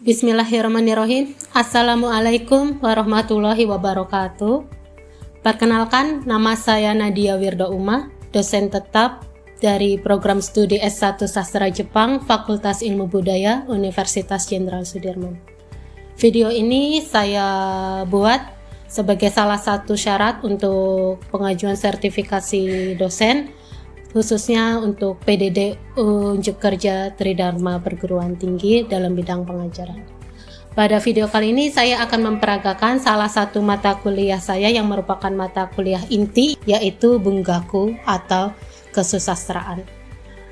Bismillahirrahmanirrahim. Assalamualaikum warahmatullahi wabarakatuh. Perkenalkan, nama saya Nadia Wirda Uma, dosen tetap dari program studi S1 Sastra Jepang, Fakultas Ilmu Budaya, Universitas Jenderal Sudirman. Video ini saya buat sebagai salah satu syarat untuk pengajuan sertifikasi dosen, khususnya untuk PDD Unjuk Kerja Tridharma Perguruan Tinggi dalam bidang pengajaran. Pada video kali ini saya akan memperagakan salah satu mata kuliah saya yang merupakan mata kuliah inti, yaitu Bungaku atau Kesusastraan.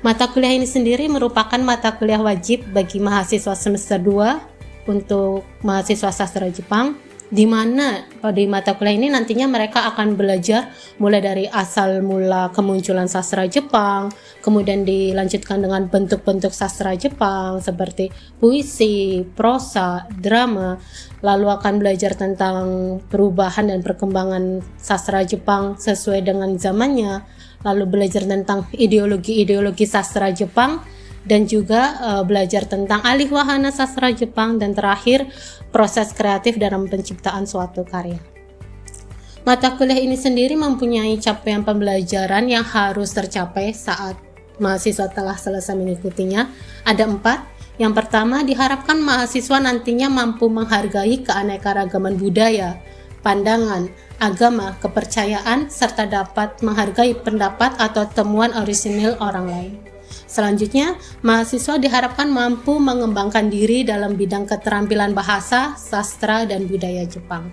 Mata kuliah ini sendiri merupakan mata kuliah wajib bagi mahasiswa semester 2 untuk mahasiswa sastra Jepang, di mana pada mata kuliah ini nantinya mereka akan belajar mulai dari asal mula kemunculan sastra Jepang, kemudian dilanjutkan dengan bentuk-bentuk sastra Jepang seperti puisi, prosa, drama, lalu akan belajar tentang perubahan dan perkembangan sastra Jepang sesuai dengan zamannya, lalu belajar tentang ideologi-ideologi sastra Jepang, dan juga belajar tentang alih wahana sastra Jepang, dan terakhir proses kreatif dalam penciptaan suatu karya. Mata kuliah ini sendiri mempunyai capaian pembelajaran yang harus tercapai saat mahasiswa telah selesai mengikutinya. Ada 4. Yang pertama, diharapkan mahasiswa nantinya mampu menghargai keanekaragaman budaya, pandangan, agama, kepercayaan, serta dapat menghargai pendapat atau temuan orisinil orang lain. Selanjutnya, mahasiswa diharapkan mampu mengembangkan diri dalam bidang keterampilan bahasa, sastra, dan budaya Jepang.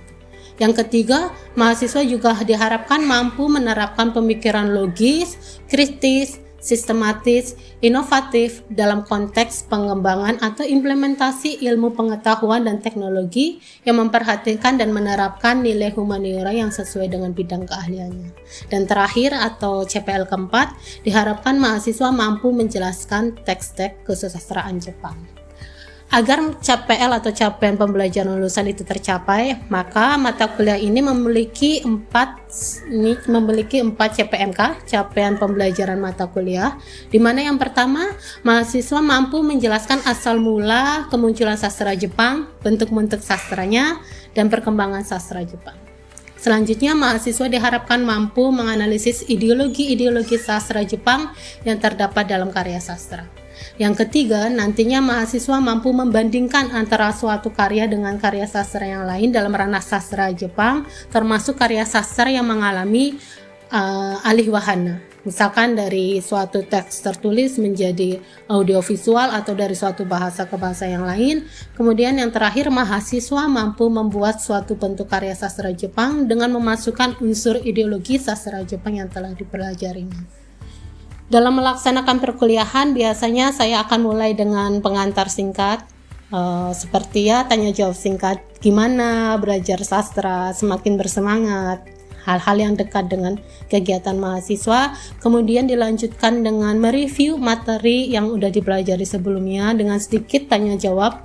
Yang ketiga, mahasiswa juga diharapkan mampu menerapkan pemikiran logis, kritis, sistematis, inovatif dalam konteks pengembangan atau implementasi ilmu pengetahuan dan teknologi yang memperhatikan dan menerapkan nilai humaniora yang sesuai dengan bidang keahliannya. Dan terakhir atau CPL keempat, diharapkan mahasiswa mampu menjelaskan teks-teks kesusastraan Jepang. Agar CPL atau capaian pembelajaran lulusan itu tercapai, maka mata kuliah ini memiliki 4 CPMK, capaian pembelajaran mata kuliah, di mana yang pertama, mahasiswa mampu menjelaskan asal mula kemunculan sastra Jepang, bentuk-bentuk sastranya, dan perkembangan sastra Jepang. Selanjutnya, mahasiswa diharapkan mampu menganalisis ideologi-ideologi sastra Jepang yang terdapat dalam karya sastra. Yang ketiga, nantinya mahasiswa mampu membandingkan antara suatu karya dengan karya sastra yang lain dalam ranah sastra Jepang, termasuk karya sastra yang mengalami alih wahana. Misalkan dari suatu teks tertulis menjadi audiovisual atau dari suatu bahasa ke bahasa yang lain. Kemudian yang terakhir, mahasiswa mampu membuat suatu bentuk karya sastra Jepang dengan memasukkan unsur ideologi sastra Jepang yang telah dipelajarinya. Dalam melaksanakan perkuliahan, biasanya saya akan mulai dengan pengantar singkat, seperti tanya jawab singkat, gimana belajar sastra, semakin bersemangat, hal-hal yang dekat dengan kegiatan mahasiswa. Kemudian dilanjutkan dengan mereview materi yang sudah dipelajari sebelumnya dengan sedikit tanya jawab,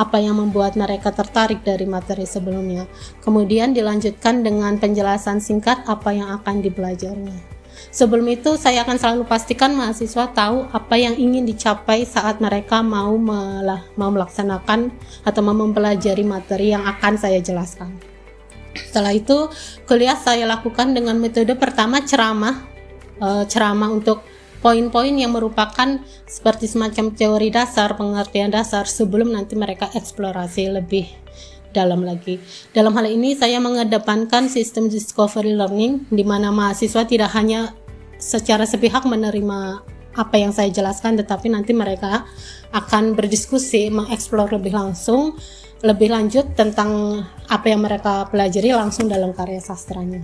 apa yang membuat mereka tertarik dari materi sebelumnya. Kemudian dilanjutkan dengan penjelasan singkat apa yang akan dipelajarinya. Sebelum itu, saya akan selalu pastikan mahasiswa tahu apa yang ingin dicapai saat mereka mau melaksanakan atau mau mempelajari materi yang akan saya jelaskan. Setelah itu, kuliah saya lakukan dengan metode pertama ceramah untuk poin-poin yang merupakan seperti semacam teori dasar, pengertian dasar sebelum nanti mereka eksplorasi lebih dalam lagi. Dalam hal ini saya mengedepankan sistem discovery learning, di mana mahasiswa tidak hanya secara sepihak menerima apa yang saya jelaskan, tetapi nanti mereka akan berdiskusi, mengeksplor lebih lanjut tentang apa yang mereka pelajari langsung dalam karya sastranya.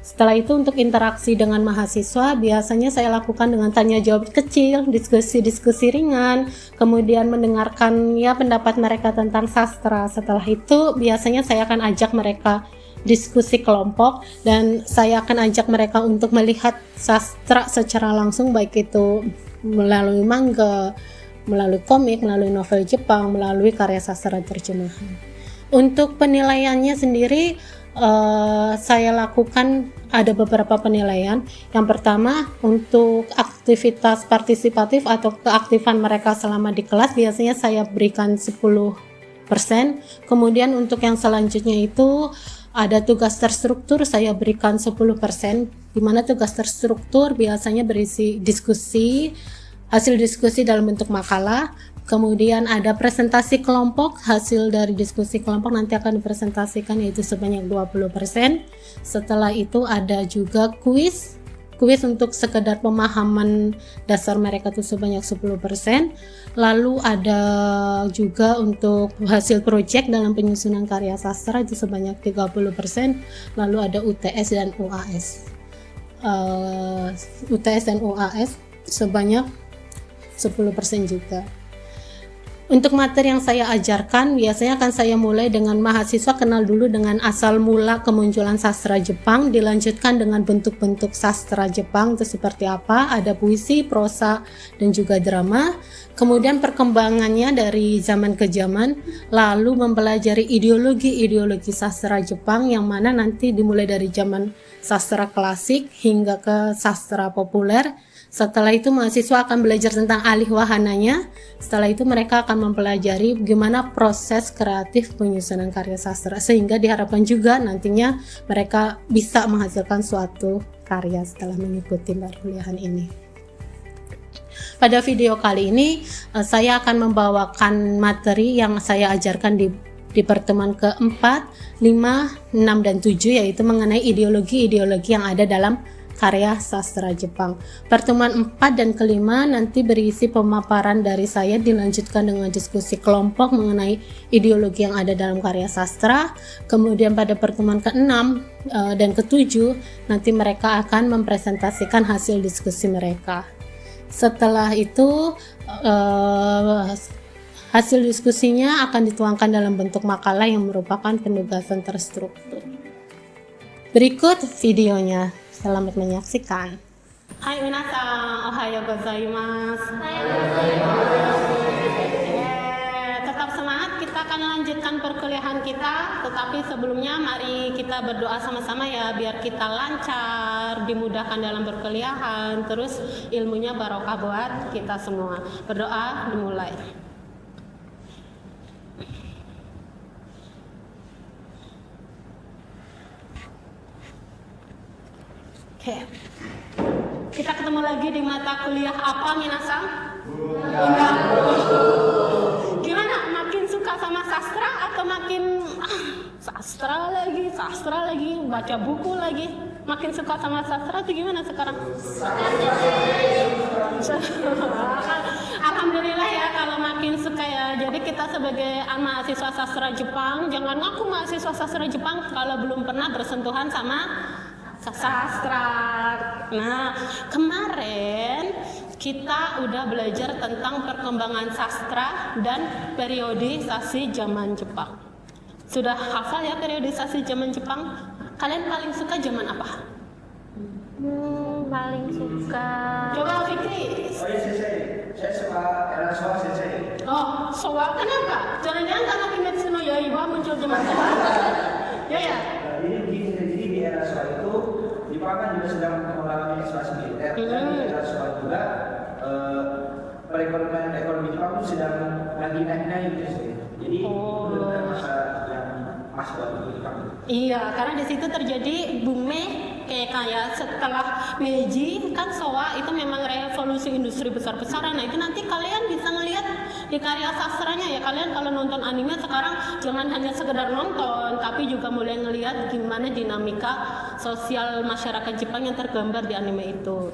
Setelah itu, untuk interaksi dengan mahasiswa, biasanya saya lakukan dengan tanya jawab kecil, diskusi ringan, kemudian mendengarkan pendapat mereka tentang sastra. Setelah itu, biasanya saya akan ajak mereka diskusi kelompok, dan saya akan ajak mereka untuk melihat sastra secara langsung, baik itu melalui manga, melalui komik, melalui novel Jepang, melalui karya sastra terjemahan. Untuk penilaiannya sendiri, saya lakukan ada beberapa penilaian. Yang pertama, untuk aktivitas partisipatif atau keaktifan mereka selama di kelas biasanya saya berikan 10%. Kemudian untuk yang selanjutnya itu ada tugas terstruktur, saya berikan 10%, di mana tugas terstruktur biasanya berisi diskusi, hasil diskusi dalam bentuk makalah. Kemudian ada presentasi kelompok, hasil dari diskusi kelompok nanti akan dipresentasikan yaitu sebanyak 20%. Setelah itu ada juga kuis untuk sekedar pemahaman dasar mereka itu sebanyak 10%. Lalu ada juga untuk hasil proyek dalam penyusunan karya sastra itu sebanyak 30%. Lalu ada UTS dan UAS. UTS dan UAS sebanyak 10% juga. Untuk materi yang saya ajarkan, biasanya akan saya mulai dengan mahasiswa kenal dulu dengan asal mula kemunculan sastra Jepang, dilanjutkan dengan bentuk-bentuk sastra Jepang itu seperti apa, ada puisi, prosa, dan juga drama. Kemudian perkembangannya dari zaman ke zaman, lalu mempelajari ideologi sastra Jepang yang mana nanti dimulai dari zaman sastra klasik hingga ke sastra populer. Setelah itu mahasiswa akan belajar tentang alih wahananya. Setelah itu mereka akan mempelajari bagaimana proses kreatif penyusunan karya sastra, sehingga diharapkan juga nantinya mereka bisa menghasilkan suatu karya setelah mengikuti perkuliahan ini. Pada video kali ini saya akan membawakan materi yang saya ajarkan di pertemuan keempat, 5, 6, dan 7, yaitu mengenai ideologi-ideologi yang ada dalam karya sastra Jepang. Pertemuan 4 dan ke-5 nanti berisi pemaparan dari saya, dilanjutkan dengan diskusi kelompok mengenai ideologi yang ada dalam karya sastra. Kemudian pada pertemuan ke-6 dan ke-7 nanti mereka akan mempresentasikan hasil diskusi mereka. Setelah itu hasil diskusinya akan dituangkan dalam bentuk makalah yang merupakan penugasan terstruktur. Berikut videonya. Selamat menyaksikan. Hai minasan, ohayo gozaimasu. Tetap semangat, kita akan lanjutkan perkuliahan kita. Tetapi sebelumnya mari kita berdoa sama-sama ya, biar kita lancar, dimudahkan dalam perkuliahan, terus ilmunya barokah buat kita semua. Berdoa dimulai. Oke, kita ketemu lagi di mata kuliah apa minasan? Gimana? Makin suka sama sastra atau makin sastra lagi, baca buku lagi? Makin suka sama sastra atau gimana sekarang? Alhamdulillah ya kalau makin suka ya. Jadi kita sebagai mahasiswa sastra Jepang, jangan ngaku mahasiswa sastra Jepang kalau belum pernah bersentuhan sama sastra. Nah, kemarin kita udah belajar tentang perkembangan sastra dan periodisasi zaman Jepang. Sudah hafal ya periodisasi zaman Jepang? Kalian paling suka zaman apa? Paling suka. Coba Fikri. Oh iya, saya suka era Showa sensei. Oh, Showa kenapa? Jangan-jangan karena Kimetsu no Yaiba muncul zaman Showa? Ya. Jadi di era Showa itu Jepang kan juga sedang mengalami ekspansi militer. Dan di era Showa juga perekonomian ekonomi Jepang itu sedang lagi naik-naik gitu. Jadi benar-benar masa yang pas buat Jepang. Iya, karena di situ terjadi bume kayak setelah Meiji kan Showa itu memang revolusi industri besar-besaran. Nah itu nanti kalian bisa ngelihat di karya sastranya ya. Kalian kalau nonton anime sekarang jangan hanya sekedar nonton, tapi juga mulai ngelihat gimana dinamika sosial masyarakat Jepang yang tergambar di anime itu.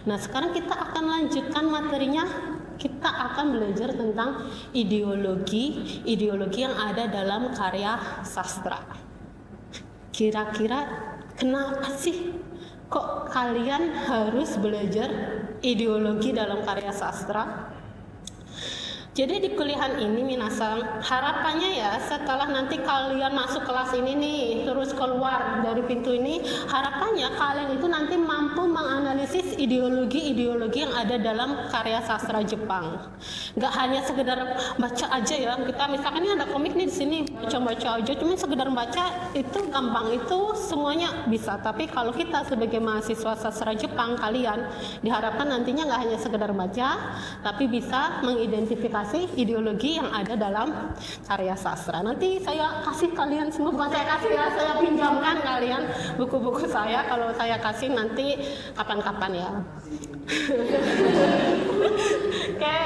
Nah sekarang kita akan lanjutkan materinya. Kita akan belajar tentang ideologi yang ada dalam karya sastra. Kira-kira kenapa sih kok kalian harus belajar ideologi dalam karya sastra? Jadi di kuliahan ini minasan, harapannya ya setelah nanti kalian masuk kelas ini nih, terus keluar dari pintu ini, harapannya kalian itu nanti mampu menganalisis menganalisis ideologi-ideologi yang ada dalam karya sastra Jepang. Nggak hanya sekedar baca aja ya. Kita misalkan ini ada komik nih di sini, baca-baca aja, cuma sekedar baca itu gampang, itu semuanya bisa. Tapi kalau kita sebagai mahasiswa sastra Jepang, kalian diharapkan nantinya nggak hanya sekedar baca, tapi bisa mengidentifikasi ideologi yang ada dalam karya sastra. Nanti saya kasih kalian semua, bukan saya kasih ya, saya pinjamkan kalian buku-buku saya. Kalau saya kasih nanti kapan-kapan ya. Oke,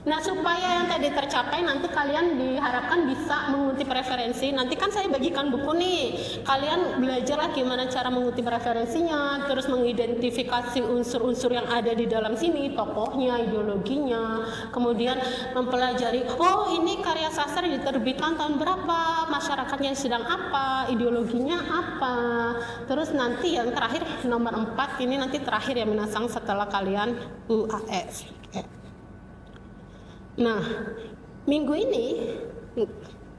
nah supaya yang tadi tercapai, nanti kalian diharapkan bisa mengutip referensi. Nanti kan saya bagikan buku nih, kalian belajar gimana cara mengutip referensinya, terus mengidentifikasi unsur-unsur yang ada di dalam sini, tokohnya, ideologinya, kemudian mempelajari, oh ini karya sastra diterbitkan tahun berapa, masyarakatnya sedang apa, ideologinya apa. Terus nanti yang terakhir nomor 4 ini nanti terakhir ya minasang setelah kalian UAS. Nah, minggu ini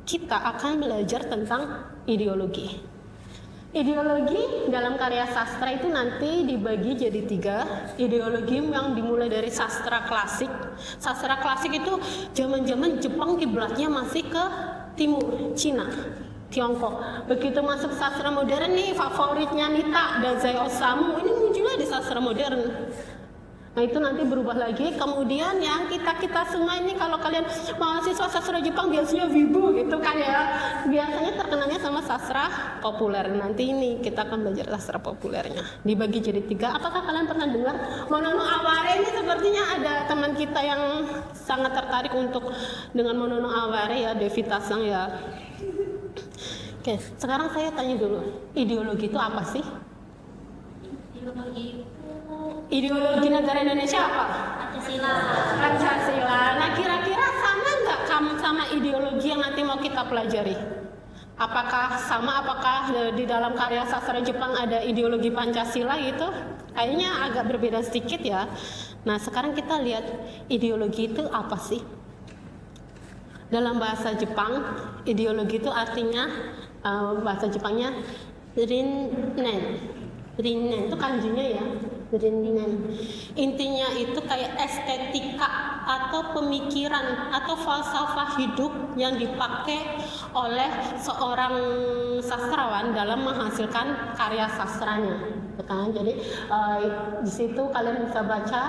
kita akan belajar tentang ideologi. Ideologi dalam karya sastra itu nanti dibagi jadi 3. Ideologi yang dimulai dari sastra klasik. Sastra klasik itu zaman-zaman Jepang kiblatnya masih ke timur, Cina, Tiongkok. Begitu masuk sastra modern nih, favoritnya Nita, Dazai Osamu, ini munculnya di sastra modern. Nah itu nanti berubah lagi. Kemudian yang kita semua ini, kalau kalian mahasiswa sastra Jepang biasanya wibu gitu kan ya, biasanya terkenalnya sama sastra populer. Nanti ini kita akan belajar sastra populernya, dibagi jadi 3. Apakah kalian pernah dengar Monono Aware? Ini sepertinya ada teman kita yang sangat tertarik untuk dengan Monono Aware ya, Devita Sang ya. Oke, sekarang saya tanya dulu, ideologi itu apa sih? Ideologi negara Indonesia apa? Pancasila. Nah kira-kira sama nggak sama ideologi yang nanti mau kita pelajari? Apakah sama? Apakah di dalam karya sastra Jepang ada ideologi Pancasila gitu? Kayaknya agak berbeda sedikit ya. Nah sekarang kita lihat ideologi itu apa sih? Dalam bahasa Jepang, ideologi itu artinya bahasa Jepangnya rinnen. Rinnen itu kanjinya ya, rinnen. Intinya itu kayak estetika atau pemikiran atau falsafah hidup yang dipakai oleh seorang sastrawan dalam menghasilkan karya sastranya. Kan? Jadi di situ kalian bisa baca,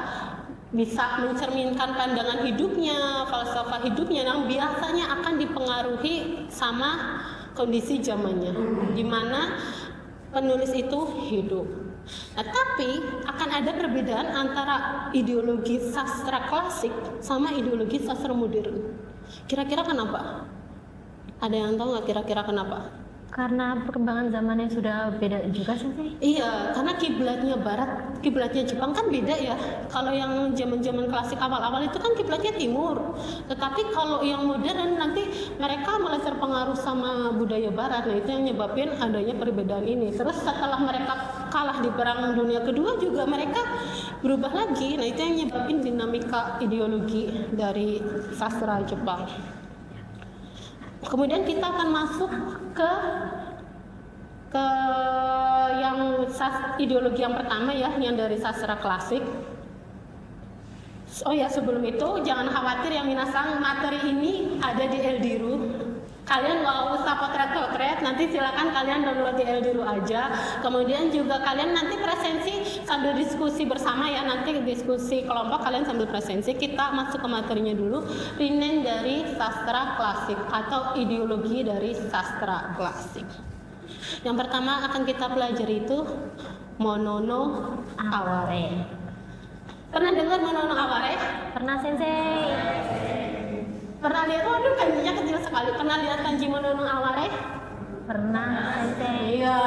bisa mencerminkan pandangan hidupnya, falsafah hidupnya yang biasanya akan dipengaruhi sama kondisi zamannya, di mana penulis itu hidup. Nah, tapi akan ada perbedaan antara ideologi sastra klasik sama ideologi sastra modern. Kira-kira kenapa? Ada yang tahu nggak kira-kira kenapa? Karena perkembangan zamannya sudah beda juga sih. Iya, karena kiblatnya barat, kiblatnya Jepang kan beda ya. Kalau yang zaman-zaman klasik awal-awal itu kan kiblatnya timur. Tetapi kalau yang modern nanti mereka mulai terpengaruh sama budaya barat. Nah, itu yang nyebabin adanya perbedaan ini. Terus setelah mereka kalah di Perang Dunia Kedua juga mereka berubah lagi. Nah, itu yang nyebabin dinamika ideologi dari sastra Jepang. Kemudian kita akan masuk ke yang ideologi yang pertama ya, yang dari sastra klasik. Oh ya, sebelum itu jangan khawatir ya minasang, materi ini ada di Eldiru. Kalian mau usah potret-potret, nanti silakan kalian download di Eldiru aja. Kemudian juga kalian nanti presensi sambil diskusi bersama ya, nanti diskusi kelompok kalian sambil presensi. Kita masuk ke materinya dulu. Rinen dari sastra klasik atau ideologi dari sastra klasik. Yang pertama akan kita pelajari itu Monono Aware. Pernah dengar Monono Aware? Pernah sensei. Pernah lihat? Waduh, kanjinya kecil sekali. Pernah lihat kanji Monono Aware? Pernah sensei. Iya,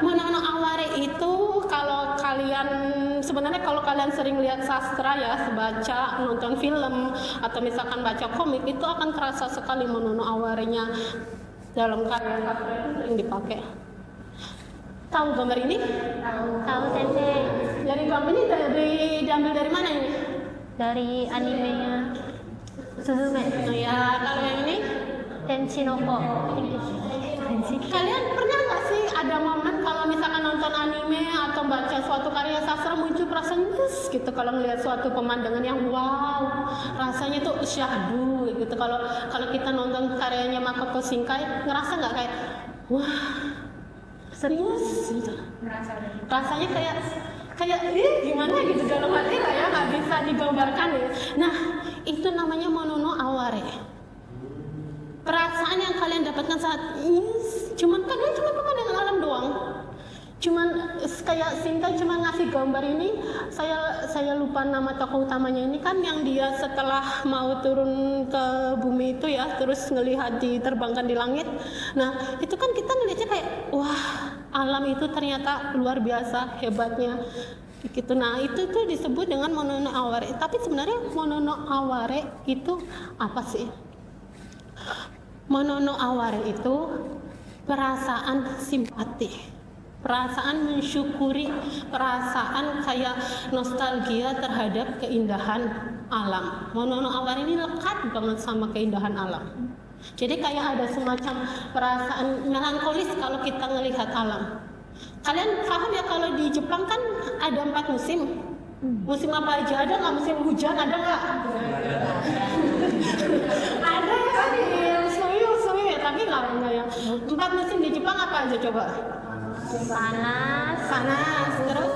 Monono Aware itu kalau kalian sebenarnya kalau kalian sering lihat sastra ya, baca, nonton film atau misalkan baca komik, itu akan terasa sekali Monono Aware-nya dalam karya sastra itu sering dipakai. Tahu gambar ini? Tahu sensei. Dari gambar ini diambil dari mana ini? Dari animenya Suzume. Oh ya, kalau yang ini? Tenshinoko. Kalian pernah nggak sih ada momen kalau misalkan nonton anime atau baca suatu karya sastra muncul perasaan yes gitu kalau ngelihat suatu pemandangan yang wow, rasanya tuh syahdu gitu. Kalau kita nonton karyanya Makoto Shinkai, ngerasa nggak kayak wah serius gitu. Rasanya kayak gimana gitu dalam hati lah ya, nggak bisa digambarkan ya. Nah itu namanya monono aware. Perasaan yang kalian dapatkan saat ini cuma pemandangan alam doang. Cuman kayak Sinta cuma ngasih gambar ini, saya lupa nama tokoh utamanya ini kan yang dia setelah mau turun ke bumi itu ya, terus ngelihat diterbangkan di langit. Nah itu kan kita ngelihatnya kayak wah alam itu ternyata luar biasa hebatnya gitu. Nah itu tuh disebut dengan monono aware. Tapi sebenarnya monono aware itu apa sih? Monono aware itu perasaan simpati, perasaan mensyukuri, perasaan kayak nostalgia terhadap keindahan alam. Monono aware ini lekat banget sama keindahan alam. Jadi kayak ada semacam perasaan melankolis kalau kita ngelihat alam. Kalian paham ya kalau di Jepang kan ada 4 musim. Musim apa aja ada nggak? Musim hujan ada nggak? Ada ya di suwi ya, tapi nggak ya. 4 musim di Jepang apa aja coba? Panas, terus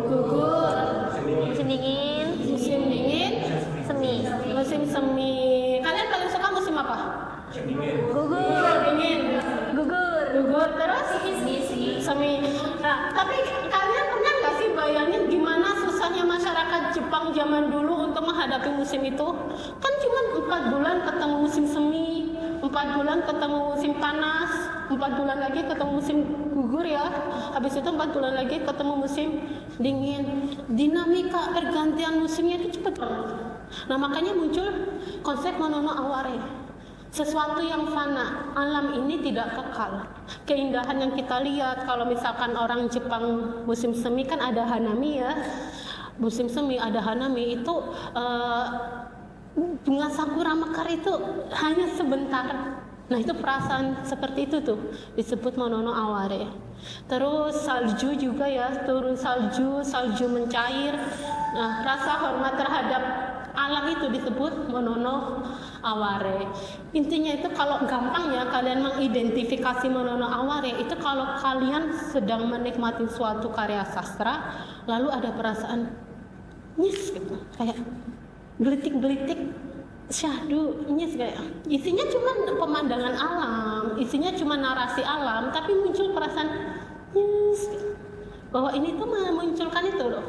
gugur, Musim dingin, semi, musim semi. Kalian paling suka musim apa? Gugur, terus semi. Nah, tapi kalian pernah nggak sih bayangin gimana susahnya masyarakat Jepang zaman dulu untuk menghadapi musim itu? Kan cuma 4 bulan ketemu musim semi, 4 bulan ketemu musim panas, 4 bulan lagi ketemu musim gugur ya. Habis itu 4 bulan lagi ketemu musim dingin. Dinamika pergantian musimnya itu cepat banget. Nah makanya muncul konsep monono aware. Sesuatu yang fana, alam ini tidak kekal. Keindahan yang kita lihat, kalau misalkan orang Jepang musim semi kan ada hanami ya. Musim semi ada hanami itu bunga sakura mekar itu hanya sebentar. Nah itu perasaan seperti itu tuh disebut monono aware. Terus salju juga ya, turun salju mencair. Nah rasa hormat terhadap alam itu disebut monono aware. Intinya itu kalau gampang ya kalian mengidentifikasi monono aware itu kalau kalian sedang menikmati suatu karya sastra lalu ada perasaan nyis gitu, kayak gelitik syahdu nyis, kayak isinya cuma pemandangan alam, isinya cuma narasi alam, tapi muncul perasaan nyis gitu. Bahwa ini tuh memunculkan itu loh,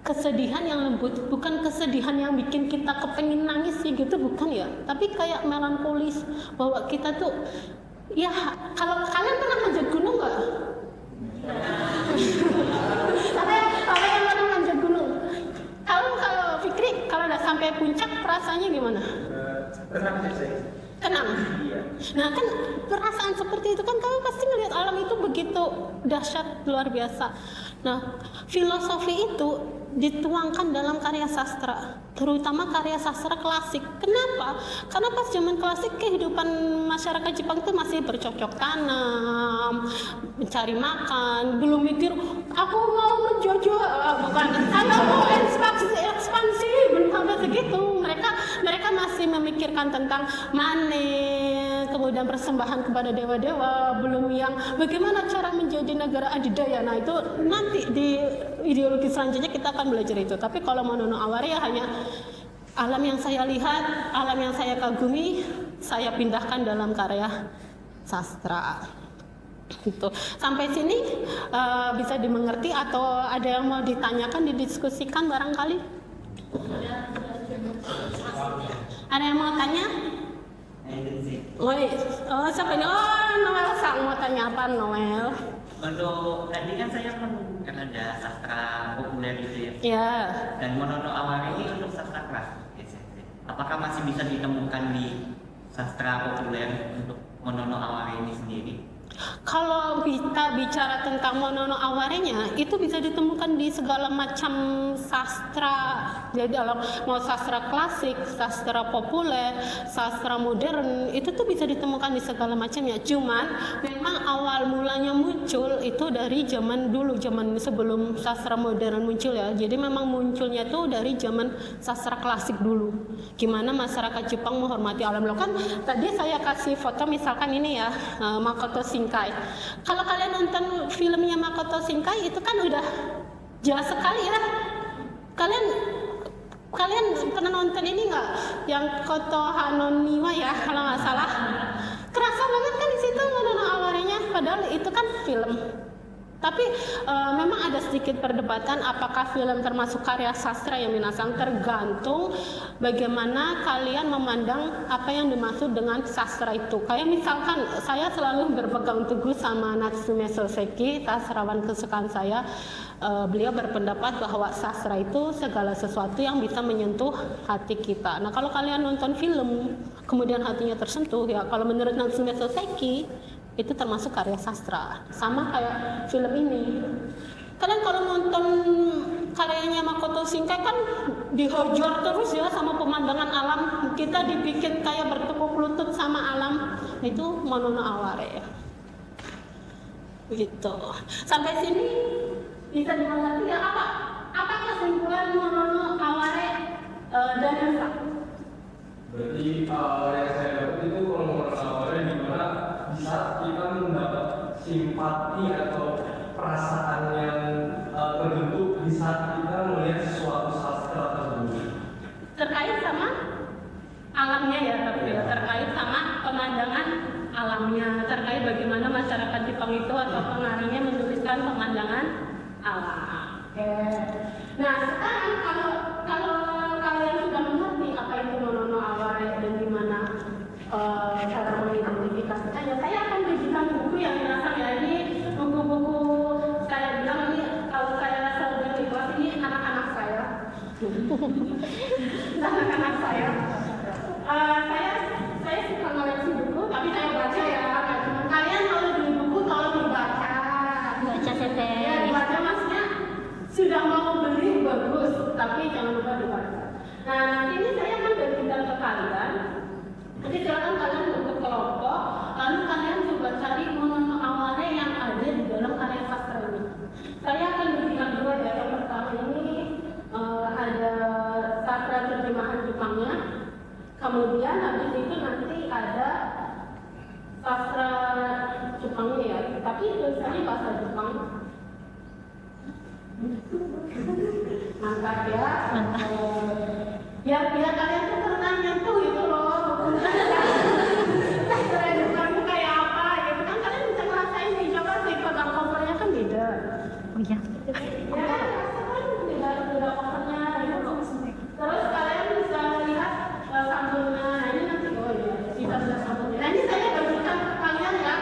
kesedihan yang lembut, bukan kesedihan yang bikin kita kepengen nangis sih gitu, bukan ya, tapi kayak melankolis bahwa kita tuh ya. Kalau kalian pernah manjat gunung nggak? Apa yang pernah manjat gunung? Kalau Fikri kalau udah sampai puncak perasaannya gimana? Tenang. Nah kan perasaan seperti itu kan kalian pasti ngelihat alam itu begitu dahsyat luar biasa. Nah filosofi itu dituangkan dalam karya sastra, terutama karya sastra klasik. Kenapa? Karena pas zaman klasik kehidupan masyarakat Jepang itu masih bercocok tanam, mencari makan, belum mikir aku mau menjajah, bukan saya mau ekspansi, belum sampai segitu. Mereka masih memikirkan tentang money, kemudian persembahan kepada dewa-dewa, belum yang bagaimana cara menjadi negara adidaya. Nah itu nanti di ideologi selanjutnya kita akan belajar itu. Tapi kalau monono aware ya hanya alam yang saya lihat, alam yang saya kagumi, saya pindahkan dalam karya sastra. Gitu. Sampai sini bisa dimengerti atau ada yang mau ditanyakan, didiskusikan barangkali? Ada yang mau tanya? Oh, siapa ini? Oh, Noel Sang mau tanya apa, Noel? Untuk tadi kan saya kan ada sastra populer gitu ya. Ya. Dan monono aware ini untuk sastra klasik. Apakah masih bisa ditemukan di sastra populer untuk monono aware ini sendiri? Kalau kita bicara tentang Monono Awarenya, itu bisa ditemukan di segala macam sastra. Jadi mau sastra klasik, sastra populer, sastra modern, itu tuh bisa ditemukan di segala macamnya. Cuman memang awal mulanya muncul itu dari zaman dulu, zaman sebelum sastra modern muncul ya. Jadi memang munculnya tuh dari zaman sastra klasik dulu. Gimana masyarakat Jepang menghormati alam. Loh kan tadi saya kasih foto misalkan ini ya, Makoto Shinkai. Kalau kalian nonton filmnya Makoto Shinkai itu kan udah jelas sekali ya. Kalian pernah nonton ini nggak? Yang Koto Hanoniwa ya kalau nggak salah. Kerasa banget kan di situ Monono Awarenya. Padahal itu kan film. Tapi memang ada sedikit perdebatan apakah film termasuk karya sastra ya minasang, tergantung bagaimana kalian memandang apa yang dimaksud dengan sastra itu. Kayak misalkan saya selalu berpegang teguh sama Natsume Soseki, sastrawan kesukaan saya. Beliau berpendapat bahwa sastra itu segala sesuatu yang bisa menyentuh hati kita. Nah kalau kalian nonton film kemudian hatinya tersentuh ya, kalau menurut Natsume Soseki itu termasuk karya sastra, sama kayak film ini. Kalian kalau nonton karyanya Makoto Shinkai kan dihojor terus ya sama pemandangan alam, kita dibikin kayak bertekuk lutut sama alam. Itu Monono Aware ya, gitu. Sampai sini bisa dimengerti ya apa kesimpulan Monono Aware dan Elsa? Berarti yang saya dapat itu kalau Monono Aware di mana bisa kita mendapat simpati atau perasaan yang terbentuk di saat kita melihat sesuatu sastra tersebut. Terkait sama alamnya ya, tapi ya terkait sama pemandangan alamnya, terkait bagaimana masyarakat Jepang itu atau pengarangnya menuliskan pemandangan alam. Oke. Nah sekarang kalau kalian sudah mengerti apa itu Monono Aware dan gimana cara mengidentifikasinya, ya saya akan berikan buku yang dirasa ya, ini buku-buku saya bilang ini kalau saya selalu ikhlas ini anak-anak saya. Anak-anak saya. Saya suka ngoleksi buku, tapi saya baca ya. Kalian kalau beli buku tolong dibaca. Baca CP. Ya dibaca maksudnya sudah mau beli bagus, tapi jangan lupa dibaca. Nah nanti ini saya akan berikan ke kalian. Jadi silakan kalian bentuk kelompok, lalu kalian coba cari Monono Aware yang ada di dalam karya sastra ini. Saya akan berikan dua ya. Yang pertama ini ada sastra terjemahan Jepangnya, kemudian habis itu nanti ada sastra Jepangnya ya, tapi tulisannya bahasa Jepang. Mantap ya. Biar kalian tuh pernah nyentuh gitu loh. Sastra Jepang itu kayak apa gitu kan, kalian bisa ngerasain nih, coba sih pegang covernya kan beda. Oh iya. Ya, kan beda covernya gitu. Terus kalian bisa lihat sambelnya. Nah ini nanti bisa lihat sambelnya. Nah ini saya bagikan ke kalian ya.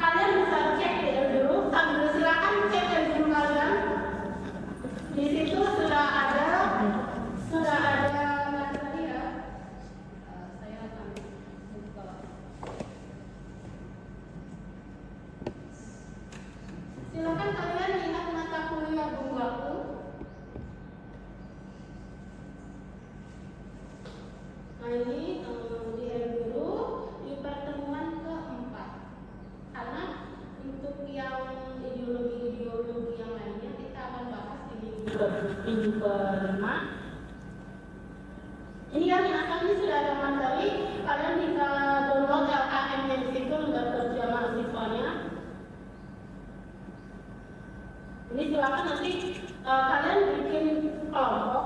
Kalian bisa cek dulu sambil silakan cek dulu kalian. Di situ sudah ada tadi ya. Saya akan buka. Silakan kalian lihat mata kuliah buku. Nah ini di dulu di pertemuan keempat. Karena untuk yang ideologi yang lainnya kita akan bahas di minggu kelima. Ini kan ini sudah ada materi, kalian bisa download LKM-nya di situ, udah kerja mahasiswanya. Ini silakan nanti kalian bikin kelompok.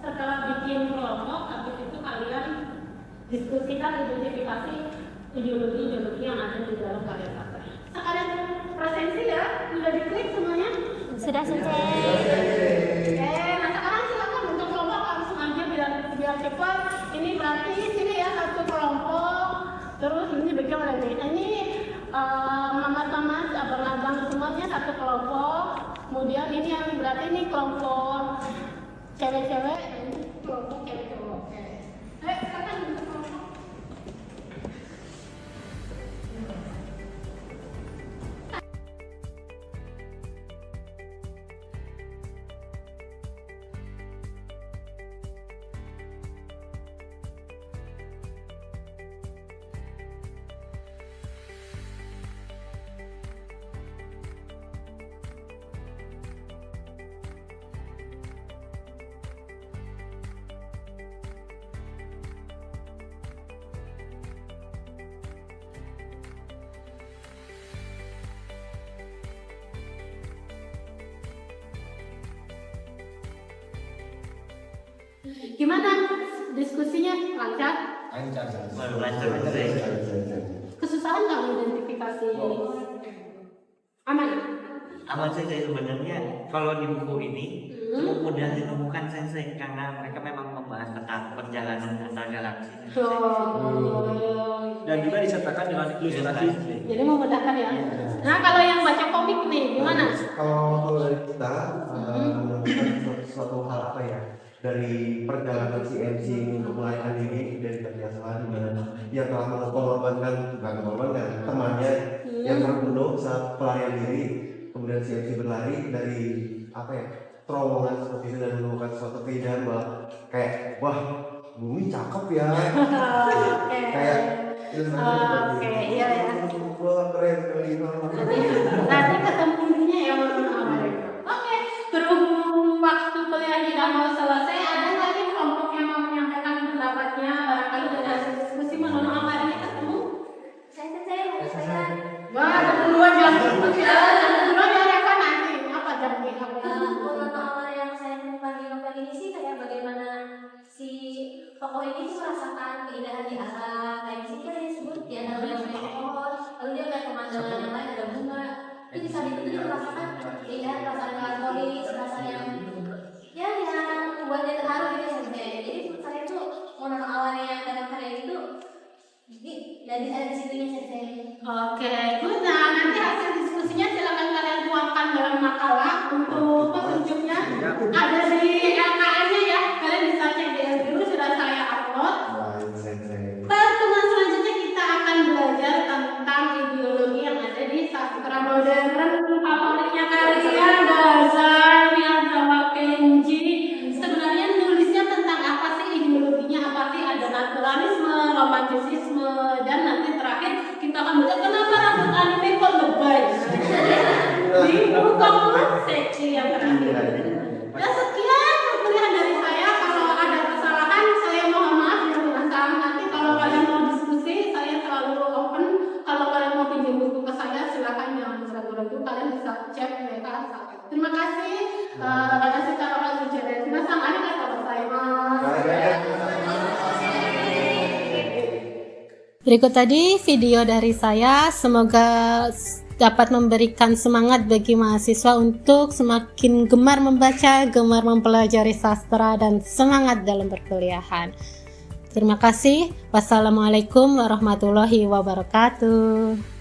Setelah bikin kelompok, habis itu kalian diskusikan identifikasi ideologi yang ada di dalam karya sastra. Sekalian presensi ya, sudah diklik semuanya? Sudah selesai. Nah sekarang silakan untuk kelompok langsung aja biar cepat. Ini berarti sini ya satu kelompok. Terus ini bagaimana nih? Ini mama-mama, abang-abang semuanya satu kelompok. Kemudian ini yang berarti ini kelompok cewek-cewek, ini kelompok cewek-cewek. Oke. Silakan untuk kelompok. Baru lancar sensei. Kesusahan nggak mengidentifikasi aman? Aman sensei sebenarnya kalau di buku ini cukup mudah ditemukan sensei karena mereka memang membahas tentang perjalanan antar galaksi. Dan juga disertakan dengan ilustrasi. Jadi memudahkan ya. Nah kalau yang baca komik nih gimana? Kalau dari kita menemukan suatu hal apa ya, dari perjalanan si MC untuk melarikan diri dari kebiasaan di mana dia telah mengorbankan temannya yang terbunuh saat pelarian diri, kemudian si MC berlari dari apa ya, terowongan seperti itu dan menemukan suatu keindahan bahwa kayak wah bumi cakep ya. Kayak Oke, iya ya. wah keren sekali. Nanti ketemu ininya ya warna-warna. Oke, berhubung waktu kuliah tidak mau selesai, ada lagi kelompok yang mau menyampaikan pendapatnya barangkali dari hasil diskusi menurut Amar ini ketemu? Saya Wah, ada duluan ya. Ada duluan ya Reva nanti. Apa jam ini? menurut awal yang saya menemukan di novel ini sih kayak bagaimana si tokoh ini tuh merasakan keindahan di alam. Kayak di sini kan dia sebut di antara banyak pohon, lalu dia melihat pemandangan yang lain ada bunga. Itu di saat itu dia merasakan keindahan, perasaan melankolis, perasaan yang ya yang membuat dia terharu gitu sebenarnya. Jadi menurut saya tuh menurut awalnya dalam karya itu dari situnya saya. Oke, good. Nah, nanti hasil diskusinya silakan kalian tuangkan dalam makalah untuk petunjuknya. Ada di LKN-nya ya. Kalian bisa cek di dulu sudah saya upload. Pertemuan selanjutnya kita akan belajar tentang ideologi yang ada di sastra modern favoritnya kalian, Dazai, Miyazawa Kenji. Sebenarnya nulisnya tentang apa sih ideologinya? Apa sih? Ada naturalisme, romantisisme, dan nanti terakhir kita akan belajar kenapa rambut anime kok lebay. Di buku seksi yang terakhir. Ya sekian kuliah dari saya. Kalau ada kesalahan saya mohon maaf ya teman-teman. Nanti kalau kalian mau diskusi saya selalu open. Kalau kalian mau pinjam buku ke saya silakan, jangan ragu-ragu, kalian bisa cek mereka. Terima kasih. Secara langsung jadi sama ini kan kalau saya Berikut tadi video dari saya, semoga dapat memberikan semangat bagi mahasiswa untuk semakin gemar membaca, gemar mempelajari sastra, dan semangat dalam perkuliahan. Terima kasih. Wassalamualaikum warahmatullahi wabarakatuh.